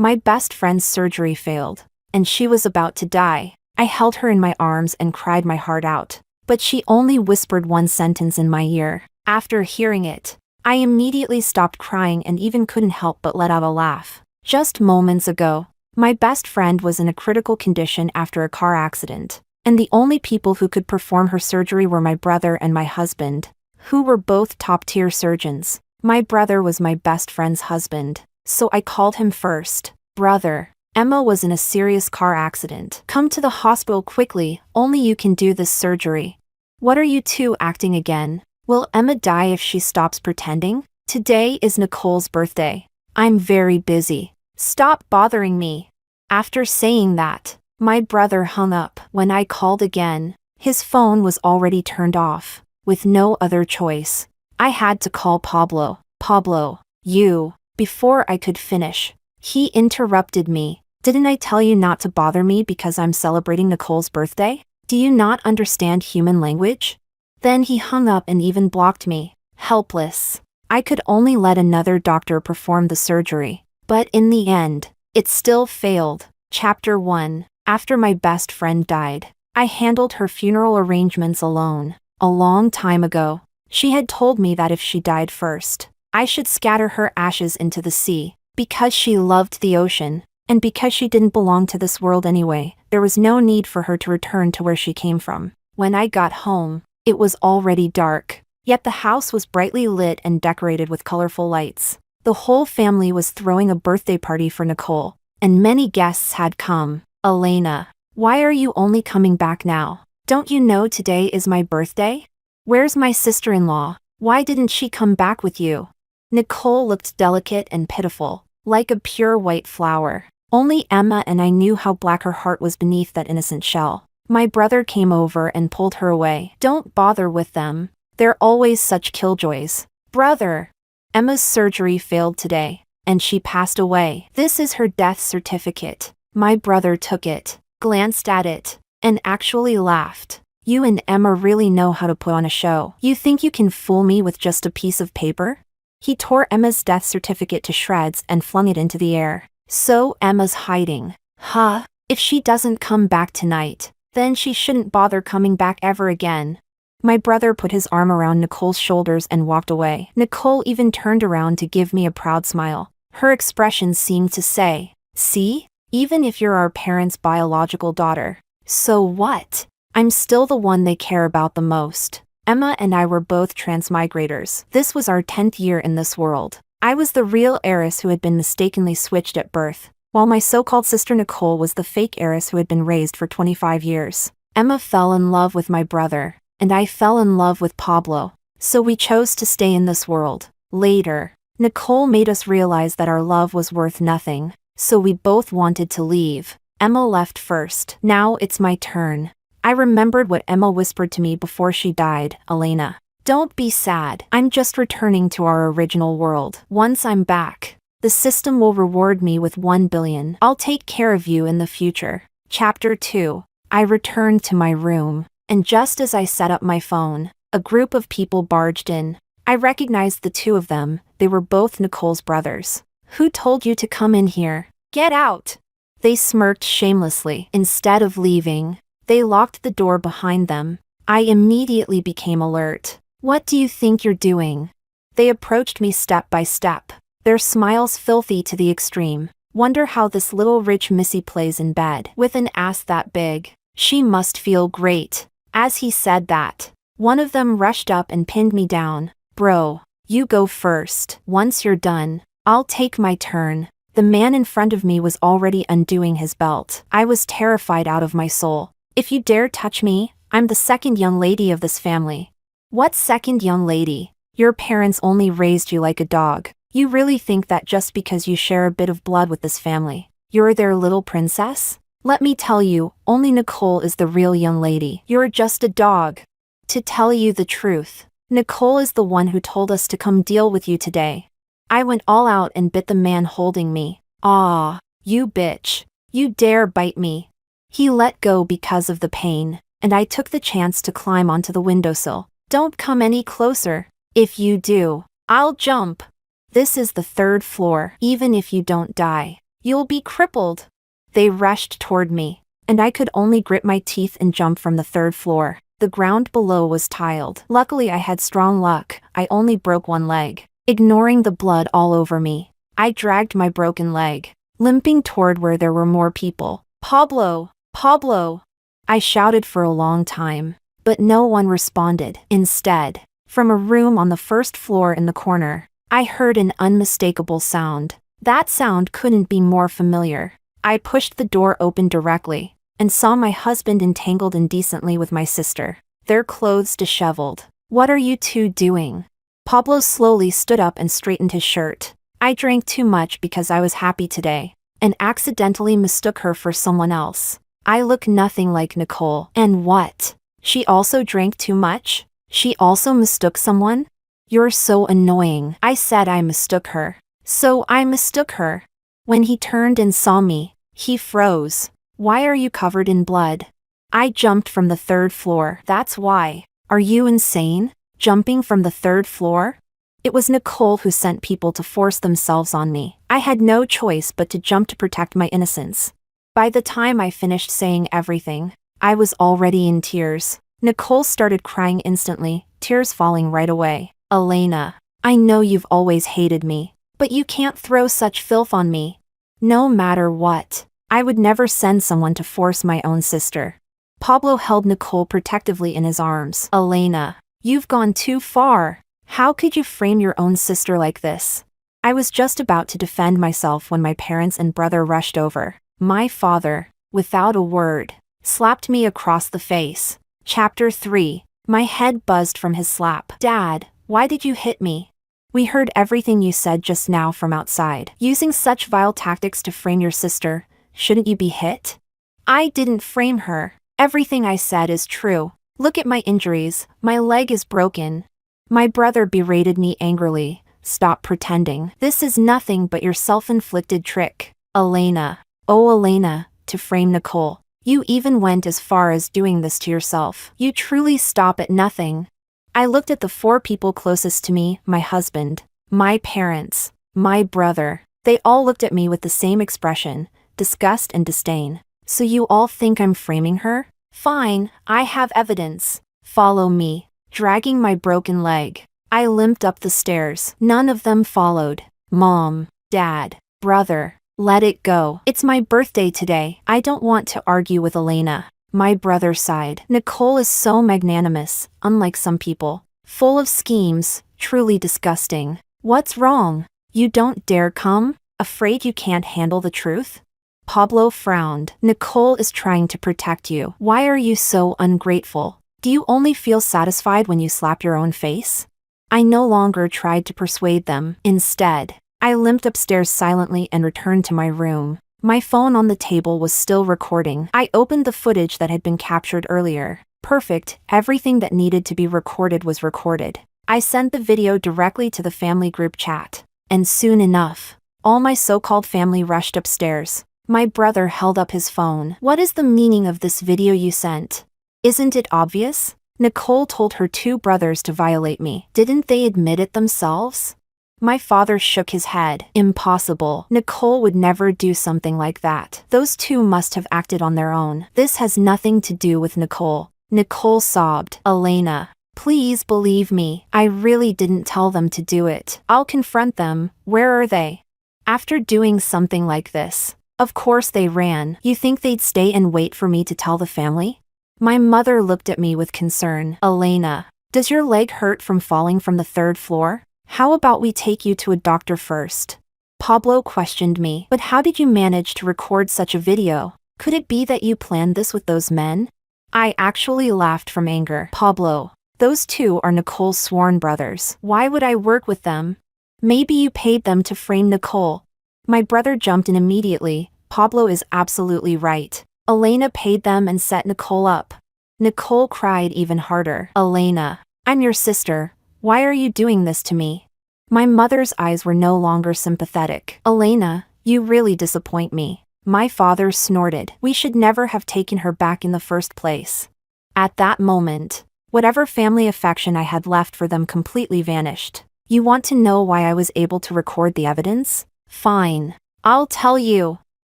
My best friend's surgery failed, and she was about to die. I held her in my arms and cried my heart out. But she only whispered one sentence in my ear. After hearing it, I immediately stopped crying and even couldn't help but let out a laugh. Just moments ago, my best friend was in a critical condition after a car accident, and the only people who could perform her surgery were my brother and my husband, who were both top-tier surgeons. My brother was my best friend's husband, so I called him first. Brother, Emma was in a serious car accident. Come to the hospital quickly, only you can do this surgery. What are you two acting again? Will Emma die if she stops pretending? Today is Nicole's birthday. I'm very busy. Stop bothering me. After saying that, my brother hung up. When I called again, his phone was already turned off. With no other choice, I had to call Pablo. Pablo, you. Before I could finish, he interrupted me. Didn't I tell you not to bother me because I'm celebrating Nicole's birthday? Do you not understand human language? Then he hung up and even blocked me. Helpless. I could only let another doctor perform the surgery. But in the end, it still failed. Chapter 1. After my best friend died, I handled her funeral arrangements alone. A long time ago, she had told me that if she died first, I should scatter her ashes into the sea. Because she loved the ocean, and because she didn't belong to this world anyway, there was no need for her to return to where she came from. When I got home, it was already dark, yet the house was brightly lit and decorated with colorful lights. The whole family was throwing a birthday party for Nicole, and many guests had come. Elena, why are you only coming back now? Don't you know today is my birthday? Where's my sister-in-law? Why didn't she come back with you? Nicole looked delicate and pitiful, like a pure white flower. Only Emma and I knew how black her heart was beneath that innocent shell. My brother came over and pulled her away. Don't bother with them. They're always such killjoys. Brother, Emma's surgery failed today, and she passed away. This is her death certificate. My brother took it, glanced at it, and actually laughed. You and Emma really know how to put on a show. You think you can fool me with just a piece of paper? He tore Emma's death certificate to shreds and flung it into the air. So Emma's hiding. Huh? If she doesn't come back tonight, then she shouldn't bother coming back ever again. My brother put his arm around Nicole's shoulders and walked away. Nicole even turned around to give me a proud smile. Her expression seemed to say, see? Even if you're our parents' biological daughter, so what? I'm still the one they care about the most. Emma and I were both transmigrators. This was our 10th year in this world. I was the real heiress who had been mistakenly switched at birth, while my so-called sister Nicole was the fake heiress who had been raised for 25 years. Emma fell in love with my brother, and I fell in love with Pablo, so we chose to stay in this world. Later, Nicole made us realize that our love was worth nothing, so we both wanted to leave. Emma left first. Now it's my turn. I remembered what Emma whispered to me before she died. Elena, don't be sad. I'm just returning to our original world. Once I'm back, the system will reward me with 1 billion. I'll take care of you in the future. Chapter 2. I returned to my room, and just as I set up my phone, a group of people barged in. I recognized the two of them. They were both Nicole's brothers. Who told you to come in here? Get out! They smirked shamelessly. Instead of leaving, they locked the door behind them. I immediately became alert. What do you think you're doing? They approached me step by step, their smiles filthy to the extreme. Wonder how this little rich missy plays in bed with an ass that big. She must feel great. As he said that, one of them rushed up and pinned me down. Bro, you go first. Once you're done, I'll take my turn. The man in front of me was already undoing his belt. I was terrified out of my soul. If you dare touch me, I'm the second young lady of this family. What second young lady? Your parents only raised you like a dog. You really think that just because you share a bit of blood with this family, you're their little princess? Let me tell you, only Nicole is the real young lady. You're just a dog. To tell you the truth, Nicole is the one who told us to come deal with you today. I went all out and bit the man holding me. Ah, you bitch. You dare bite me. He let go because of the pain, and I took the chance to climb onto the windowsill. Don't come any closer. If you do, I'll jump. This is the 3rd floor. Even if you don't die, You'll be crippled. They rushed toward me, and I could only grit my teeth and jump from the third floor. The ground below was tiled. Luckily I had strong luck, I only broke one leg. Ignoring the blood all over me, I dragged my broken leg, limping toward where there were more people. Pablo! Pablo! I shouted for a long time, but no one responded. Instead, from a room on the first floor in the corner, I heard an unmistakable sound. That sound couldn't be more familiar. I pushed the door open directly, and saw my husband entangled indecently with my sister, their clothes disheveled. What are you two doing? Pablo slowly stood up and straightened his shirt. I drank too much because I was happy today, and accidentally mistook her for someone else. I look nothing like Nicole. And what? She also drank too much? She also mistook someone? You're so annoying. I said I mistook her. So I mistook her. When he turned and saw me, he froze. Why are you covered in blood? I jumped from the third floor. That's why. Are you insane? Jumping from the third floor? It was Nicole who sent people to force themselves on me. I had no choice but to jump to protect my innocence. By the time I finished saying everything, I was already in tears. Nicole started crying instantly, tears falling right away. Elena, I know you've always hated me, but you can't throw such filth on me. No matter what, I would never send someone to force my own sister. Pablo held Nicole protectively in his arms. Elena, you've gone too far. How could you frame your own sister like this? I was just about to defend myself when my parents and brother rushed over. My father, without a word, slapped me across the face. Chapter 3. My head buzzed from his slap. Dad, why did you hit me? We heard everything you said just now from outside. Using such vile tactics to frame your sister, shouldn't you be hit? I didn't frame her. Everything I said is true. Look at my injuries. My leg is broken. My brother berated me angrily. Stop pretending. This is nothing but your self-inflicted trick. Elena. Oh Elena, to frame Nicole. You even went as far as doing this to yourself. You truly stop at nothing. I looked at the 4 people closest to me, my husband, my parents, my brother. They all looked at me with the same expression, disgust and disdain. So you all think I'm framing her? Fine, I have evidence. Follow me. Dragging my broken leg, I limped up the stairs. None of them followed. Mom, Dad, brother, let it go. It's my birthday today. I don't want to argue with Elena. My brother sighed. Nicole is so magnanimous, unlike some people. Full of schemes, truly disgusting. What's wrong? You don't dare come? Afraid you can't handle the truth? Pablo frowned. Nicole is trying to protect you. Why are you so ungrateful? Do you only feel satisfied when you slap your own face? I no longer tried to persuade them. Instead, I limped upstairs silently and returned to my room. My phone on the table was still recording. I opened the footage that had been captured earlier. Perfect, everything that needed to be recorded was recorded. I sent the video directly to the family group chat. And soon enough, all my so-called family rushed upstairs. My brother held up his phone. What is the meaning of this video you sent? Isn't it obvious? Nicole told her 2 brothers to violate me. Didn't they admit it themselves? My father shook his head. Impossible. Nicole would never do something like that. Those 2 must have acted on their own. This has nothing to do with Nicole. Nicole sobbed. Elena, please believe me. I really didn't tell them to do it. I'll confront them. Where are they? After doing something like this, of course they ran. You think they'd stay and wait for me to tell the family? My mother looked at me with concern. Elena, does your leg hurt from falling from the 3rd floor? How about we take you to a doctor first? Pablo questioned me. But how did you manage to record such a video? Could it be that you planned this with those men? I actually laughed from anger. Pablo, those 2 are Nicole's sworn brothers. Why would I work with them? Maybe you paid them to frame Nicole. My brother jumped in immediately. Pablo is absolutely right. Elena paid them and set Nicole up. Nicole cried even harder. Elena, I'm your sister. Why are you doing this to me? My mother's eyes were no longer sympathetic. Elena, you really disappoint me. My father snorted. We should never have taken her back in the first place. At that moment, whatever family affection I had left for them completely vanished. You want to know why I was able to record the evidence? Fine. I'll tell you.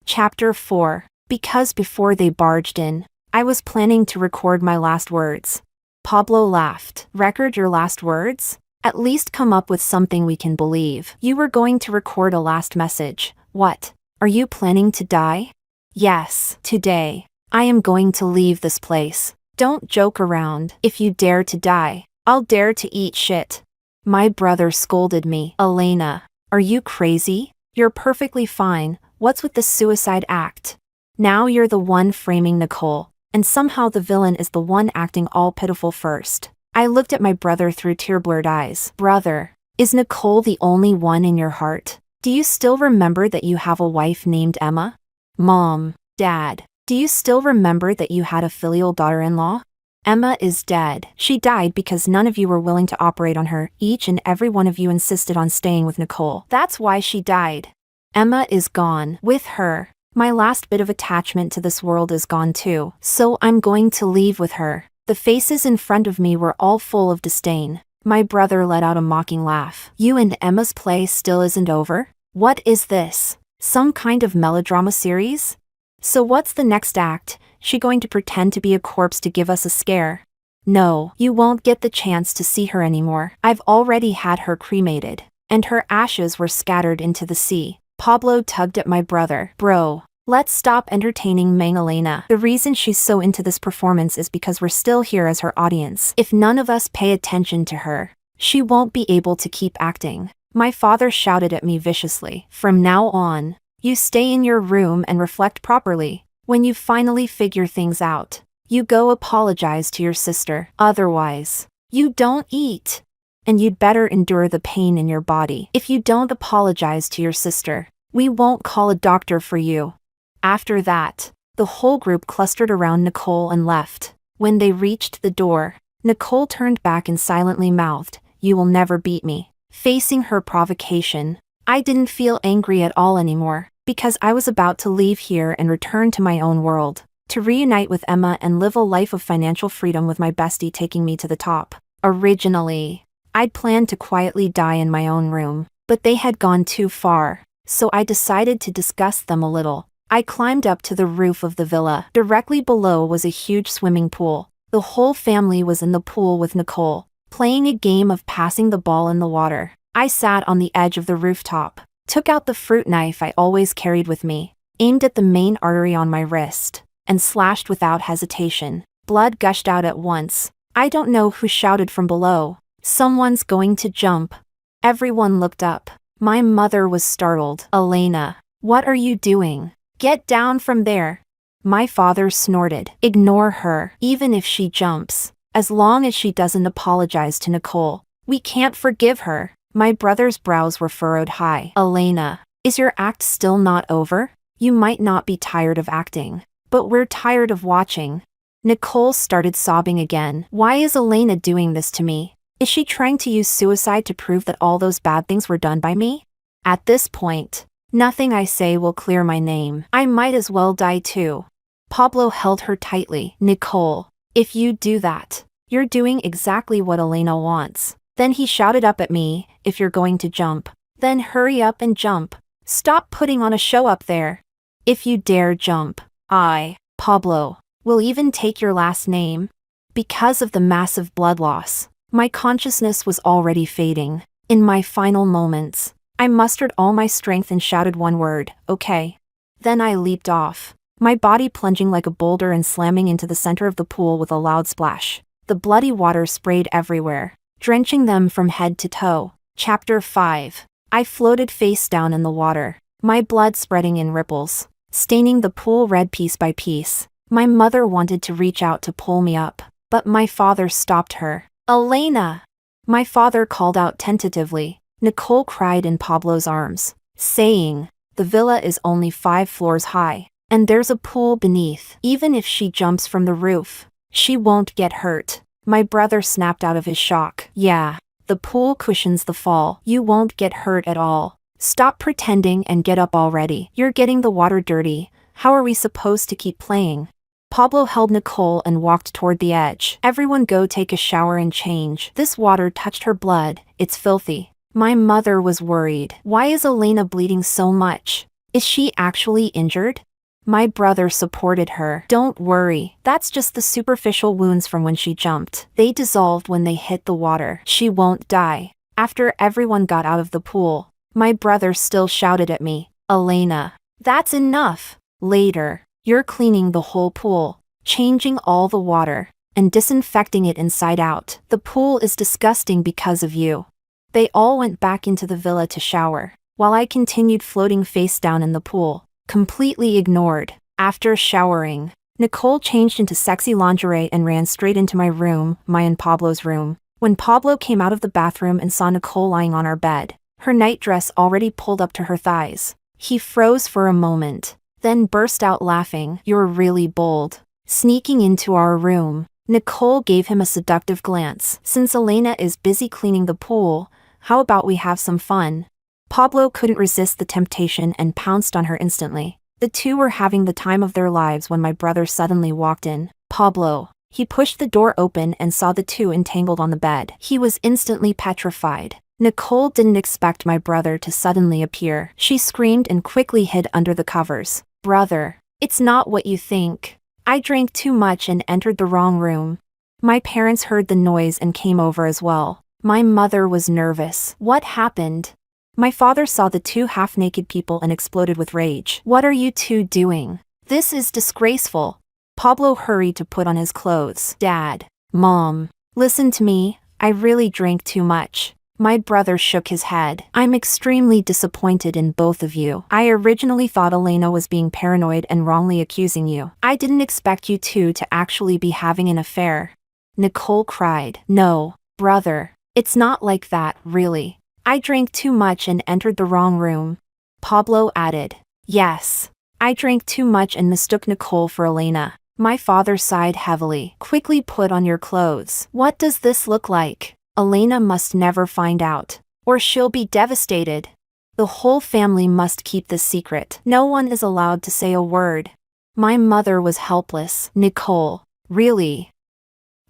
Chapter 4. Because before they barged in, I was planning to record my last words. Pablo laughed. Record your last words? At least come up with something we can believe. You were going to record a last message. What? Are you planning to die? Yes, today. I am going to leave this place. Don't joke around. If you dare to die, I'll dare to eat shit. My brother scolded me. Elena, are you crazy? You're perfectly fine. What's with the suicide act? Now you're the one framing Nicole, and somehow the villain is the one acting all pitiful first. I looked at my brother through tear-blurred eyes. Brother, is Nicole the only one in your heart? Do you still remember that you have a wife named Emma? Mom, Dad, do you still remember that you had a filial daughter-in-law? Emma is dead. She died because none of you were willing to operate on her. Each and every one of you insisted on staying with Nicole. That's why she died. Emma is gone. With her, my last bit of attachment to this world is gone too. So I'm going to leave with her. The faces in front of me were all full of disdain. My brother let out a mocking laugh. You and Emma's play still isn't over? What is this? Some kind of melodrama series? So what's the next act? She going to pretend to be a corpse to give us a scare? No, you won't get the chance to see her anymore. I've already had her cremated, and her ashes were scattered into the sea. Pablo tugged at my brother. Bro, let's stop entertaining Magdalena. The reason she's so into this performance is because we're still here as her audience. If none of us pay attention to her, she won't be able to keep acting. My father shouted at me viciously. From now on, you stay in your room and reflect properly. When you finally figure things out, you go apologize to your sister. Otherwise, you don't eat. And you'd better endure the pain in your body. If you don't apologize to your sister, we won't call a doctor for you. After that, the whole group clustered around Nicole and left. When they reached the door, Nicole turned back and silently mouthed, "You will never beat me." Facing her provocation, I didn't feel angry at all anymore, because I was about to leave here and return to my own world, to reunite with Emma and live a life of financial freedom with my bestie taking me to the top. Originally, I'd planned to quietly die in my own room, but they had gone too far, so I decided to discuss them a little. I climbed up to the roof of the villa. Directly below was a huge swimming pool. The whole family was in the pool with Nicole, playing a game of passing the ball in the water. I sat on the edge of the rooftop, took out the fruit knife I always carried with me, aimed at the main artery on my wrist, and slashed without hesitation. Blood gushed out at once. I don't know who shouted from below. Someone's going to jump. Everyone looked up. My mother was startled. Elena, what are you doing? Get down from there. My father snorted. Ignore her. Even if she jumps, as long as she doesn't apologize to Nicole, we can't forgive her. My brother's brows were furrowed high. Elena, is your act still not over? You might not be tired of acting, but we're tired of watching. Nicole started sobbing again. Why is Elena doing this to me? Is she trying to use suicide to prove that all those bad things were done by me? At this point, nothing I say will clear my name. I might as well die too. Pablo held her tightly. Nicole, if you do that, you're doing exactly what Elena wants. Then he shouted up at me, if you're going to jump, then hurry up and jump. Stop putting on a show up there. If you dare jump, I, Pablo, will even take your last name. Because of the massive blood loss, my consciousness was already fading. In my final moments, I mustered all my strength and shouted one word, okay. Then I leaped off, my body plunging like a boulder and slamming into the center of the pool with a loud splash. The bloody water sprayed everywhere, drenching them from head to toe. Chapter 5. I floated face down in the water, my blood spreading in ripples, staining the pool red piece by piece. My mother wanted to reach out to pull me up, but my father stopped her. Elena! My father called out tentatively. Nicole cried in Pablo's arms, saying, the villa is only 5 floors high, and there's a pool beneath. Even if she jumps from the roof, she won't get hurt. My brother snapped out of his shock. Yeah, the pool cushions the fall. You won't get hurt at all. Stop pretending and get up already. You're getting the water dirty. How are we supposed to keep playing? Pablo held Nicole and walked toward the edge. Everyone go take a shower and change. This water touched her blood. It's filthy. My mother was worried. Why is Elena bleeding so much? Is she actually injured? My brother supported her. Don't worry, that's just the superficial wounds from when she jumped. They dissolved when they hit the water. She won't die. After everyone got out of the pool, my brother still shouted at me, Elena, that's enough. Later, you're cleaning the whole pool, changing all the water, and disinfecting it inside out. The pool is disgusting because of you. They all went back into the villa to shower, while I continued floating face down in the pool, completely ignored. After showering, Nicole changed into sexy lingerie and ran straight into my room, mine and Pablo's room. When Pablo came out of the bathroom and saw Nicole lying on our bed, her nightdress already pulled up to her thighs, he froze for a moment, then burst out laughing. You're really bold. Sneaking into our room, Nicole gave him a seductive glance. Since Elena is busy cleaning the pool, how about we have some fun? Pablo couldn't resist the temptation and pounced on her instantly. The two were having the time of their lives when my brother suddenly walked in. Pablo. He pushed the door open and saw the two entangled on the bed. He was instantly petrified. Nicole didn't expect my brother to suddenly appear. She screamed and quickly hid under the covers. Brother, it's not what you think. I drank too much and entered the wrong room. My parents heard the noise and came over as well. My mother was nervous. What happened? My father saw the two half-naked people and exploded with rage. What are you two doing? This is disgraceful. Pablo hurried to put on his clothes. Dad, Mom, listen to me, I really drank too much. My brother shook his head. I'm extremely disappointed in both of you. I originally thought Elena was being paranoid and wrongly accusing you. I didn't expect you two to actually be having an affair. Nicole cried. No, brother. It's not like that, really. I drank too much and entered the wrong room. Pablo added. Yes. I drank too much and mistook Nicole for Elena. My father sighed heavily. Quickly put on your clothes. What does this look like? Elena must never find out, or she'll be devastated. The whole family must keep this secret. No one is allowed to say a word. My mother was helpless. Nicole. Really?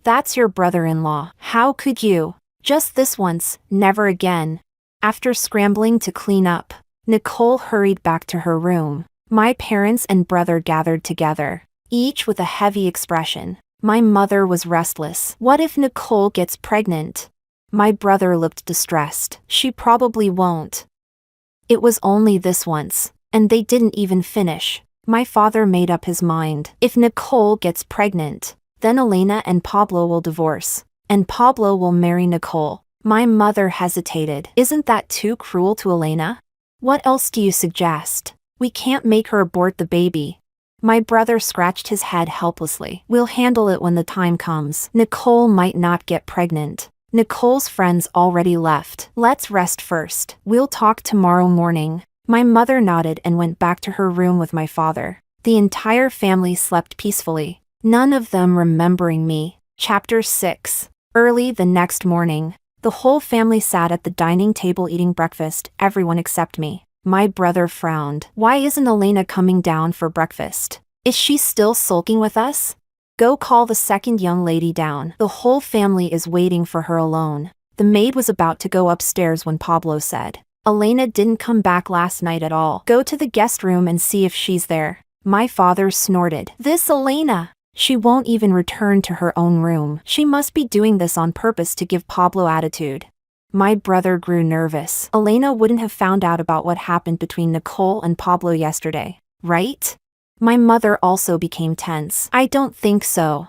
That's your brother-in-law. How could you? Just this once, never again. After scrambling to clean up, Nicole hurried back to her room. My parents and brother gathered together, each with a heavy expression. My mother was restless. What if Nicole gets pregnant? My brother looked distressed. She probably won't. It was only this once, and they didn't even finish. My father made up his mind. If Nicole gets pregnant, then Elena and Pablo will divorce, and Pablo will marry Nicole. My mother hesitated. Isn't that too cruel to Elena? What else do you suggest? We can't make her abort the baby. My brother scratched his head helplessly. We'll handle it when the time comes. Nicole might not get pregnant. Nicole's friends already left. Let's rest first. We'll talk tomorrow morning. My mother nodded and went back to her room with my father. The entire family slept peacefully, none of them remembering me. Chapter 6. Early the next morning, the whole family sat at the dining table eating breakfast, everyone except me. My brother frowned. Why isn't Elena coming down for breakfast? Is she still sulking with us? Go call the second young lady down. The whole family is waiting for her alone. The maid was about to go upstairs when Pablo said, Elena didn't come back last night at all. Go to the guest room and see if she's there. My father snorted. This Elena! She won't even return to her own room. She must be doing this on purpose to give Pablo attitude. My brother grew nervous. Elena wouldn't have found out about what happened between Nicole and Pablo yesterday, right? My mother also became tense. I don't think so.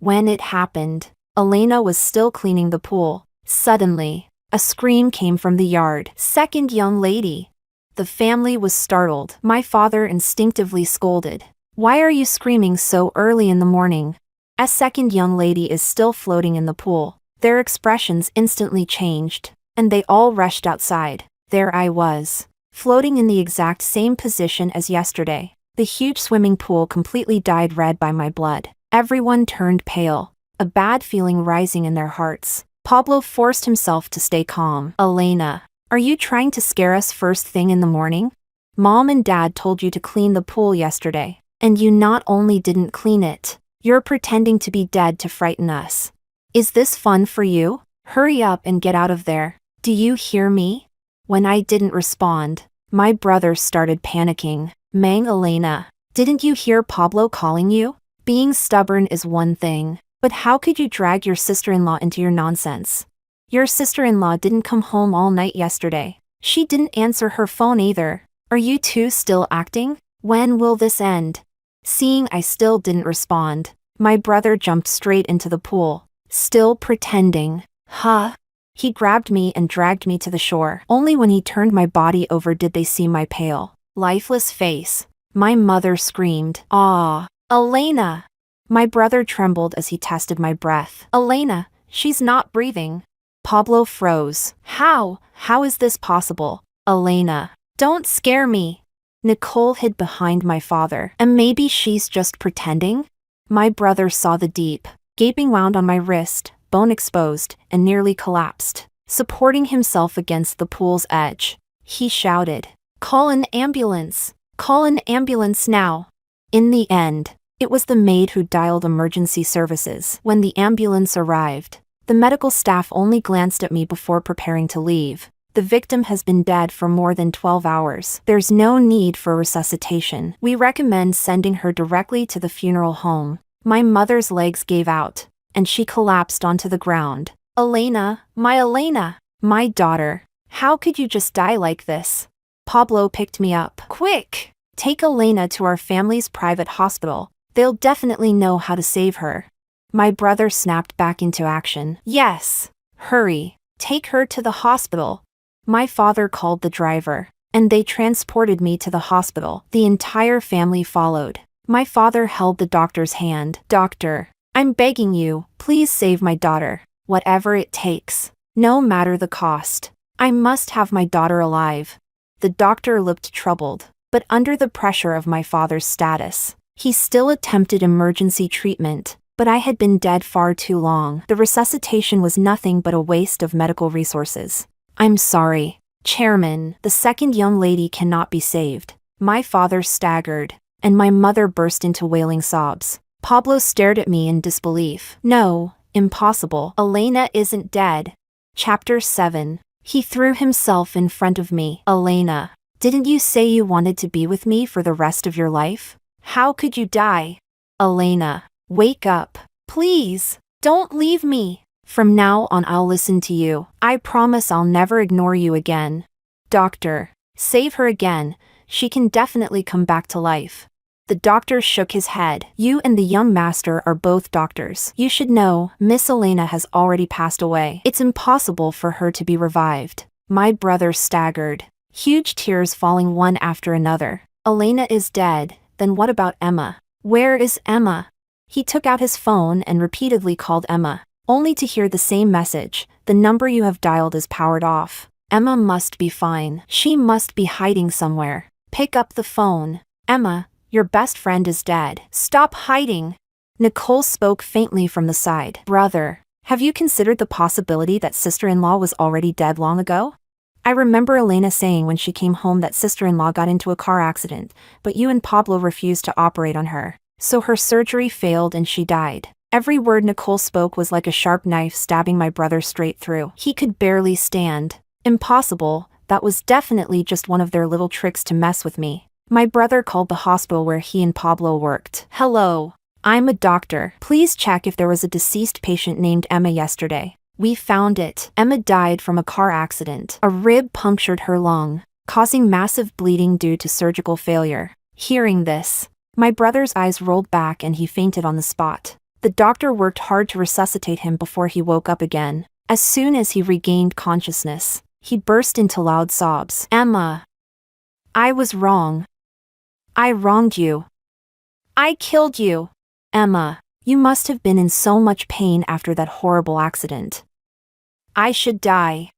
When it happened, Elena was still cleaning the pool. Suddenly, a scream came from the yard. Second young lady. The family was startled. My father instinctively scolded. Why are you screaming so early in the morning? A second young lady is still floating in the pool. Their expressions instantly changed, and they all rushed outside. There I was, floating in the exact same position as yesterday. The huge swimming pool completely dyed red by my blood. Everyone turned pale, a bad feeling rising in their hearts. Pablo forced himself to stay calm. Elena, are you trying to scare us first thing in the morning? Mom and Dad told you to clean the pool yesterday, and you not only didn't clean it, you're pretending to be dead to frighten us. Is this fun for you? Hurry up and get out of there. Do you hear me? When I didn't respond, My brother started panicking. Mang Elena, didn't you hear Pablo calling you? Being stubborn is one thing, but how could you drag your sister-in-law into your nonsense? Your sister-in-law didn't come home all night yesterday. She didn't answer her phone either. Are you two still acting? When will this end? Seeing I still didn't respond, my brother jumped straight into the pool. Still pretending. Huh? He grabbed me and dragged me to the shore. Only when he turned my body over did they see my pale, lifeless face. My mother screamed, "Ah, Elena!" My brother trembled as he tested my breath. "Elena, she's not breathing." Pablo froze. How is this possible? Elena, don't scare me. Nicole hid behind my father. And maybe she's just pretending? My brother saw the deep, gaping wound on my wrist, bone exposed, and nearly collapsed. Supporting himself against the pool's edge, he shouted, "Call an ambulance! Call an ambulance now!" In the end, it was the maid who dialed emergency services. When the ambulance arrived, the medical staff only glanced at me before preparing to leave. The victim has been dead for more than 12 hours. There's no need for resuscitation. We recommend sending her directly to the funeral home. My mother's legs gave out, and she collapsed onto the ground. Elena, my daughter, how could you just die like this? Pablo picked me up. Quick! Take Elena to our family's private hospital. They'll definitely know how to save her. My brother snapped back into action. Yes! Hurry! Take her to the hospital! My father called the driver, and they transported me to the hospital. The entire family followed. My father held the doctor's hand. Doctor, I'm begging you, please save my daughter. Whatever it takes. No matter the cost. I must have my daughter alive. The doctor looked troubled, but under the pressure of my father's status, he still attempted emergency treatment, but I had been dead far too long. The resuscitation was nothing but a waste of medical resources. I'm sorry, Chairman, the second young lady cannot be saved. My father staggered, and my mother burst into wailing sobs. Pablo stared at me in disbelief. No, impossible. Elena isn't dead. Chapter 7. He threw himself in front of me. Elena, didn't you say you wanted to be with me for the rest of your life? How could you die? Elena, wake up. Please, don't leave me. From now on I'll listen to you. I promise I'll never ignore you again. Doctor, save her again. She can definitely come back to life. The doctor shook his head. You and the young master are both doctors. You should know, Miss Elena has already passed away. It's impossible for her to be revived. My brother staggered, huge tears falling one after another. Elena is dead. Then what about Emma? Where is Emma? He took out his phone and repeatedly called Emma, only to hear the same message. The number you have dialed is powered off. Emma must be fine. She must be hiding somewhere. Pick up the phone. Emma, your best friend is dead. Stop hiding. Nicole spoke faintly from the side. Brother, have you considered the possibility that sister-in-law was already dead long ago? I remember Elena saying when she came home that sister-in-law got into a car accident, but you and Pablo refused to operate on her. So her surgery failed and she died. Every word Nicole spoke was like a sharp knife stabbing my brother straight through. He could barely stand. Impossible, that was definitely just one of their little tricks to mess with me. My brother called the hospital where he and Pablo worked. Hello, I'm a doctor. Please check if there was a deceased patient named Emma yesterday. We found it. Emma died from a car accident. A rib punctured her lung, causing massive bleeding due to surgical failure. Hearing this, my brother's eyes rolled back and he fainted on the spot. The doctor worked hard to resuscitate him before he woke up again. As soon as he regained consciousness, he burst into loud sobs. Emma, I was wrong. I wronged you. I killed you. Emma, you must have been in so much pain after that horrible accident. I should die.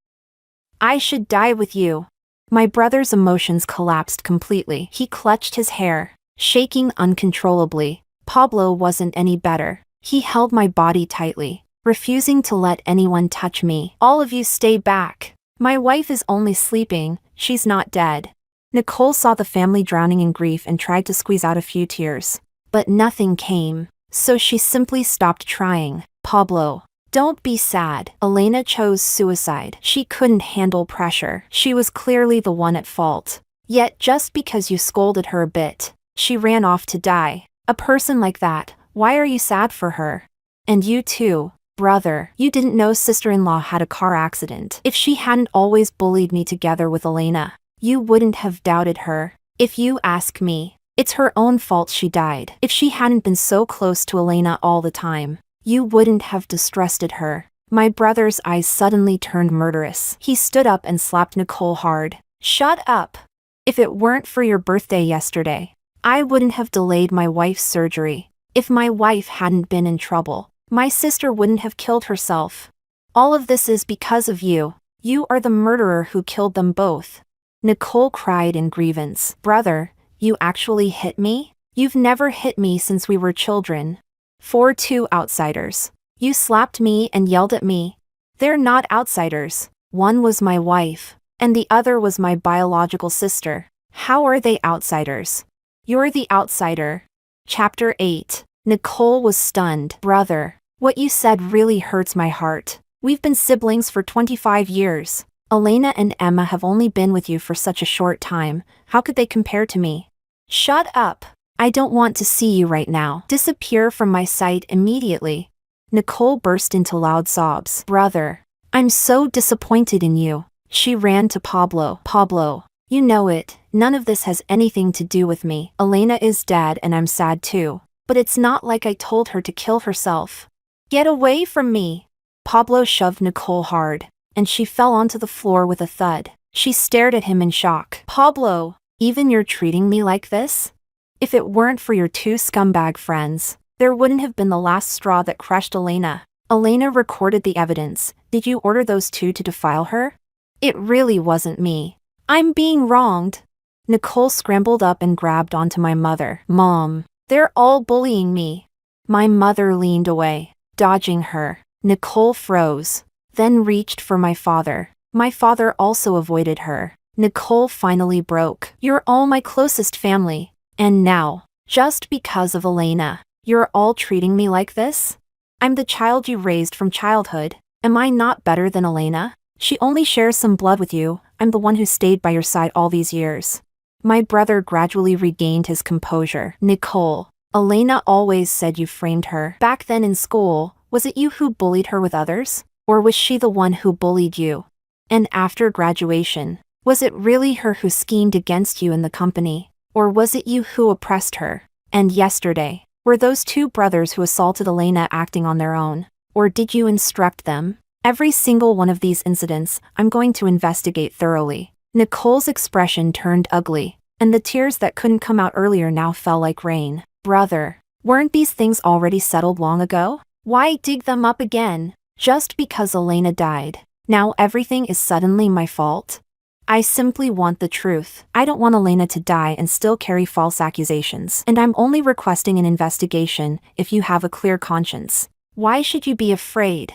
I should die with you. My brother's emotions collapsed completely. He clutched his hair, shaking uncontrollably. Pablo wasn't any better. He held my body tightly, refusing to let anyone touch me. All of you stay back. My wife is only sleeping, she's not dead. Nicole saw the family drowning in grief and tried to squeeze out a few tears. But nothing came, so she simply stopped trying. Pablo, don't be sad. Elena chose suicide. She couldn't handle pressure. She was clearly the one at fault. Yet just because you scolded her a bit, she ran off to die. A person like that, why are you sad for her? And you too, brother, you didn't know sister-in-law had a car accident. If she hadn't always bullied me together with Elena, you wouldn't have doubted her. If you ask me, it's her own fault she died. If she hadn't been so close to Elena all the time, you wouldn't have distrusted her. My brother's eyes suddenly turned murderous. He stood up and slapped Nicole hard. Shut up! If it weren't for your birthday yesterday, I wouldn't have delayed my wife's surgery. If my wife hadn't been in trouble, my sister wouldn't have killed herself. All of this is because of you. You are the murderer who killed them both. Nicole cried in grievance. Brother, you actually hit me? You've never hit me since we were children. 4-2 outsiders. You slapped me and yelled at me. They're not outsiders. One was my wife, and the other was my biological sister. How are they outsiders? You're the outsider. Chapter 8. Nicole was stunned. Brother, what you said really hurts my heart. We've been siblings for 25 years. Elena and Emma have only been with you for such a short time. How could they compare to me? Shut up. I don't want to see you right now. Disappear from my sight immediately. Nicole burst into loud sobs. Brother, I'm so disappointed in you. She ran to Pablo. Pablo, you know it. None of this has anything to do with me. Elena is dead and I'm sad too. But it's not like I told her to kill herself. Get away from me. Pablo shoved Nicole hard, and she fell onto the floor with a thud. She stared at him in shock. Pablo, even you're treating me like this? If it weren't for your two scumbag friends, there wouldn't have been the last straw that crushed Elena. Elena recorded the evidence. Did you order those two to defile her? It really wasn't me. I'm being wronged. Nicole scrambled up and grabbed onto my mother. Mom, they're all bullying me. My mother leaned away, dodging her. Nicole froze, then reached for my father. My father also avoided her. Nicole finally broke. You're all my closest family. And now, just because of Elena, you're all treating me like this? I'm the child you raised from childhood. Am I not better than Elena? She only shares some blood with you. I'm the one who stayed by your side all these years. My brother gradually regained his composure. Nicole, Elena always said you framed her. Back then in school, was it you who bullied her with others? Or was she the one who bullied you? And after graduation, was it really her who schemed against you in the company? Or was it you who oppressed her? And yesterday, were those two brothers who assaulted Elena acting on their own? Or did you instruct them? Every single one of these incidents, I'm going to investigate thoroughly. Nicole's expression turned ugly, and the tears that couldn't come out earlier now fell like rain. Brother, weren't these things already settled long ago? Why dig them up again? Just because Elena died, now everything is suddenly my fault? I simply want the truth. I don't want Elena to die and still carry false accusations. And I'm only requesting an investigation if you have a clear conscience. Why should you be afraid?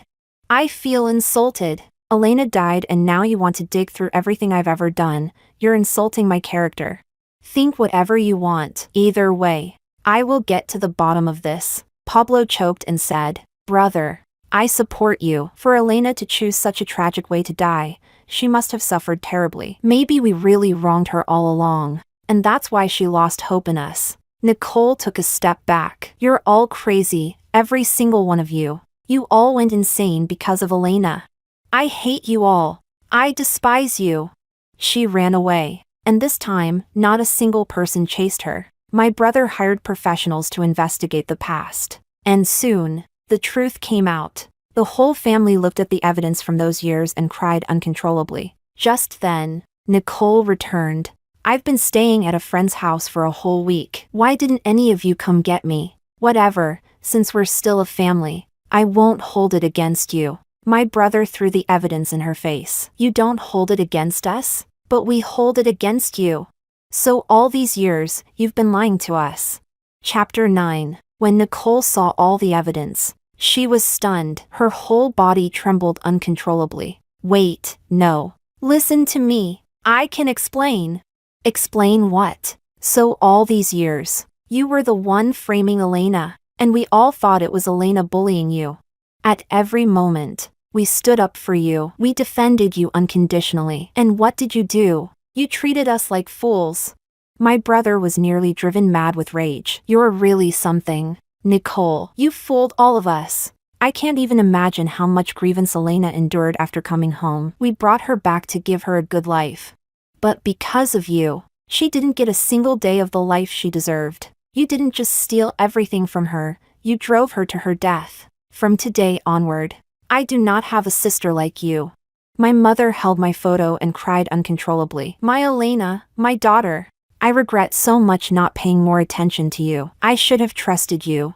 I feel insulted. Elena died and now you want to dig through everything I've ever done. You're insulting my character. Think whatever you want. Either way, I will get to the bottom of this. Pablo choked and said, Brother, I support you. For Elena to choose such a tragic way to die, she must have suffered terribly. Maybe we really wronged her all along, and that's why she lost hope in us. Nicole took a step back. You're all crazy, every single one of you. You all went insane because of Elena. I hate you all. I despise you. She ran away, and this time, not a single person chased her. My brother hired professionals to investigate the past. And soon, the truth came out. The whole family looked at the evidence from those years and cried uncontrollably. Just then, Nicole returned. I've been staying at a friend's house for a whole week. Why didn't any of you come get me? Whatever, since we're still a family, I won't hold it against you. My brother threw the evidence in her face. You don't hold it against us, but we hold it against you. So all these years, you've been lying to us. Chapter 9. When Nicole saw all the evidence, she was stunned. Her whole body trembled uncontrollably. Wait, no. Listen to me. I can explain. Explain what? So all these years, you were the one framing Elena, and we all thought it was Elena bullying you. At every moment, we stood up for you. We defended you unconditionally. And what did you do? You treated us like fools. My brother was nearly driven mad with rage. You're really something. Nicole, you fooled all of us. I can't even imagine how much grievance Elena endured after coming home. We brought her back to give her a good life. But because of you, she didn't get a single day of the life she deserved. You didn't just steal everything from her, you drove her to her death. From today onward, I do not have a sister like you. My mother held my photo and cried uncontrollably. My Elena, my daughter. I regret so much not paying more attention to you. I should have trusted you.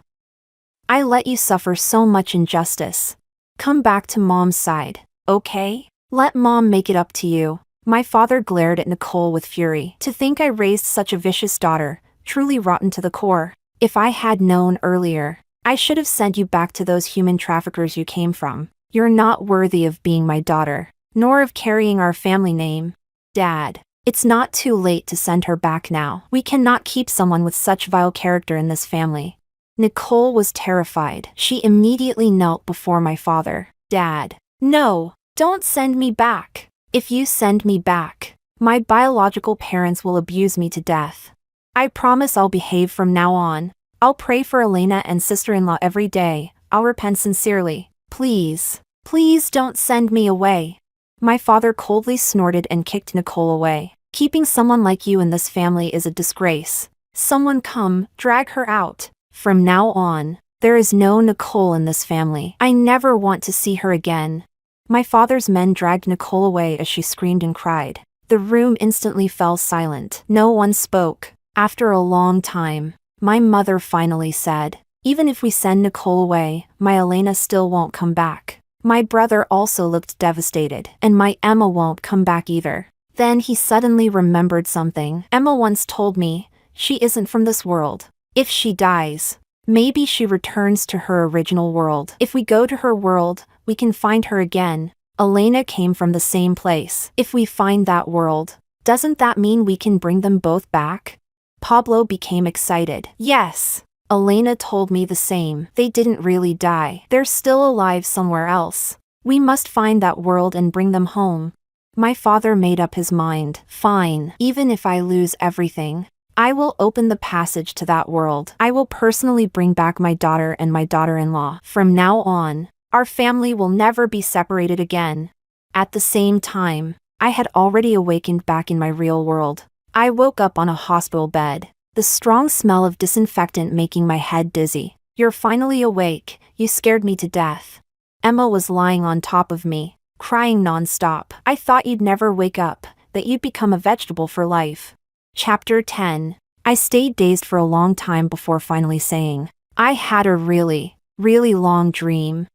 I let you suffer so much injustice. Come back to Mom's side, okay? Let Mom make it up to you. My father glared at Nicole with fury. To think I raised such a vicious daughter, truly rotten to the core. If I had known earlier, I should have sent you back to those human traffickers you came from. You're not worthy of being my daughter, nor of carrying our family name. Dad, it's not too late to send her back now. We cannot keep someone with such vile character in this family. Nicole was terrified. She immediately knelt before my father. Dad, no, don't send me back. If you send me back, my biological parents will abuse me to death. I promise I'll behave from now on. I'll pray for Elena and sister-in-law every day. I'll repent sincerely. Please, please don't send me away. My father coldly snorted and kicked Nicole away. Keeping someone like you in this family is a disgrace. Someone come, drag her out. From now on, there is no Nicole in this family. I never want to see her again. My father's men dragged Nicole away as she screamed and cried. The room instantly fell silent. No one spoke. After a long time, my mother finally said, even if we send Nicole away, my Elena still won't come back. My brother also looked devastated, and my Emma won't come back either. Then he suddenly remembered something. Emma once told me, she isn't from this world. If she dies, maybe she returns to her original world. If we go to her world, we can find her again. Elena came from the same place. If we find that world, doesn't that mean we can bring them both back? Pablo became excited. Yes. Elena told me the same. They didn't really die. They're still alive somewhere else. We must find that world and bring them home. My father made up his mind. Fine. Even if I lose everything, I will open the passage to that world. I will personally bring back my daughter and my daughter-in-law. From now on, our family will never be separated again. At the same time, I had already awakened back in my real world. I woke up on a hospital bed, the strong smell of disinfectant making my head dizzy. You're finally awake. You scared me to death. Emma was lying on top of me, crying non-stop. I thought you'd never wake up, that you'd become a vegetable for life. Chapter 10. I stayed dazed for a long time before finally saying, I had a really, really long dream.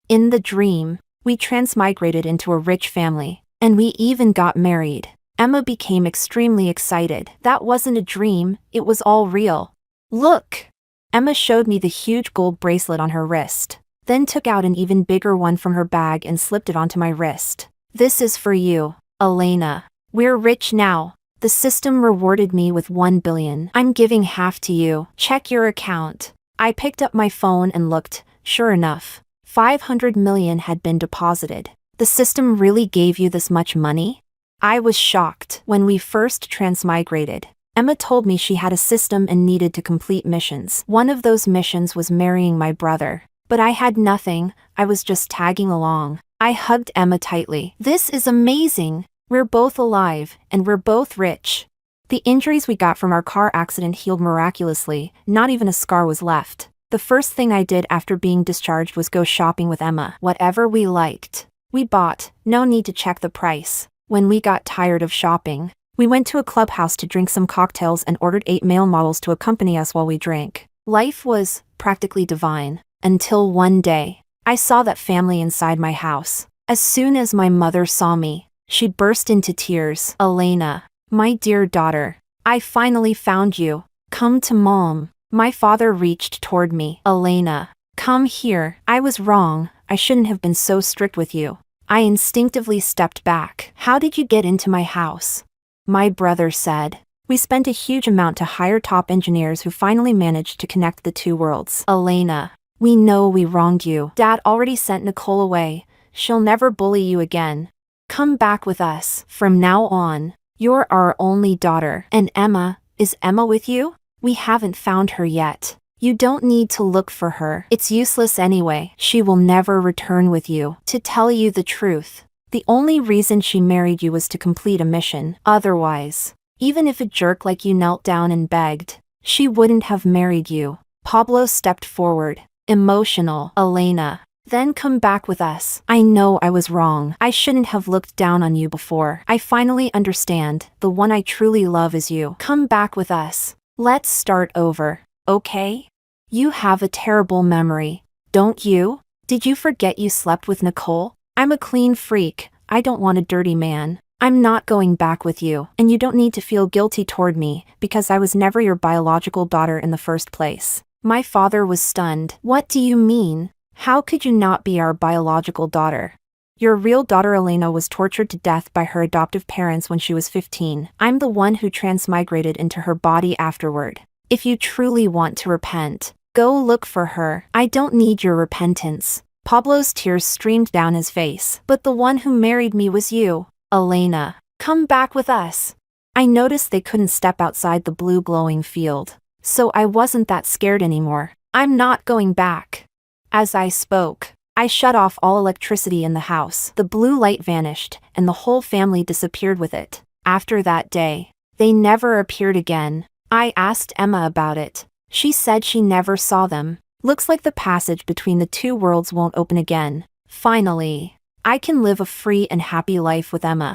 In the dream, we transmigrated into a rich family, and we even got married. Emma became extremely excited. That wasn't a dream, it was all real. Look! Emma showed me the huge gold bracelet on her wrist, then took out an even bigger one from her bag and slipped it onto my wrist. This is for you, Elena. We're rich now. The system rewarded me with 1 billion. I'm giving half to you. Check your account. I picked up my phone and looked. Sure enough, 500 million had been deposited. The system really gave you this much money? I was shocked. When we first transmigrated, Emma told me she had a system and needed to complete missions. One of those missions was marrying my brother. But I had nothing, I was just tagging along. I hugged Emma tightly. This is amazing. We're both alive, and we're both rich. The injuries we got from our car accident healed miraculously, not even a scar was left. The first thing I did after being discharged was go shopping with Emma. Whatever we liked, we bought, no need to check the price. When we got tired of shopping, we went to a clubhouse to drink some cocktails and ordered 8 male models to accompany us while we drank. Life was practically divine, until one day, I saw that family inside my house. As soon as my mother saw me, she burst into tears. Elena, my dear daughter, I finally found you. Come to Mom. My father reached toward me. Elena, come here. I was wrong. I shouldn't have been so strict with you. I instinctively stepped back. How did you get into my house? My brother said. We spent a huge amount to hire top engineers who finally managed to connect the two worlds. Elena, we know we wronged you. Dad already sent Nicole away. She'll never bully you again. Come back with us. From now on, You're our only daughter. And Emma, is Emma with you? We haven't found her yet. You don't need to look for her. It's useless anyway. She will never return with you. To tell you the truth, the only reason she married you was to complete a mission. Otherwise, even if a jerk like you knelt down and begged, she wouldn't have married you. Pablo stepped forward, emotional. Elena, then come back with us. I know I was wrong. I shouldn't have looked down on you before. I finally understand. The one I truly love is you. Come back with us. Let's start over, okay? You have a terrible memory, don't you? Did you forget you slept with Nicole? I'm a clean freak. I don't want a dirty man. I'm not going back with you, and you don't need to feel guilty toward me, because I was never your biological daughter in the first place. My father was stunned. What do you mean? How could you not be our biological daughter? Your real daughter Elena was tortured to death by her adoptive parents when she was 15. I'm the one who transmigrated into her body afterward. If you truly want to repent, go look for her. I don't need your repentance. Pablo's tears streamed down his face. But the one who married me was you. Elena, come back with us. I noticed they couldn't step outside the blue glowing field, so I wasn't that scared anymore. I'm not going back. As I spoke, I shut off all electricity in the house. The blue light vanished, and the whole family disappeared with it. After that day, they never appeared again. I asked Emma about it. She said she never saw them. Looks like the passage between the two worlds won't open again. Finally, I can live a free and happy life with Emma.